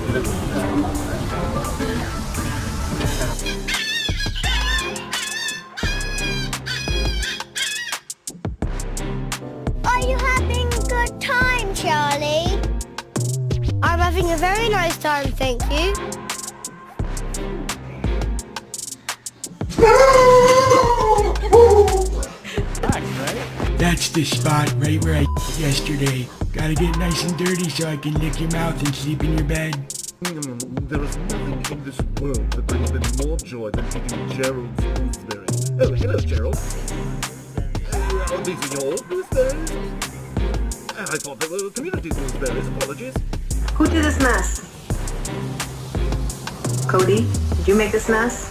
Are you having a good time, Charlie? I'm having a very nice time, thank you. That's the spot right where I yesterday. Gotta get nice and dirty so I can lick your mouth and sleep in your bed. There is nothing in this world that brings me more joy than eating Gerald's gooseberries. Oh, hello, Gerald. Are these your gooseberries? I thought they were community gooseberries. Apologies. Who did this mess? Cody, did you make this mess?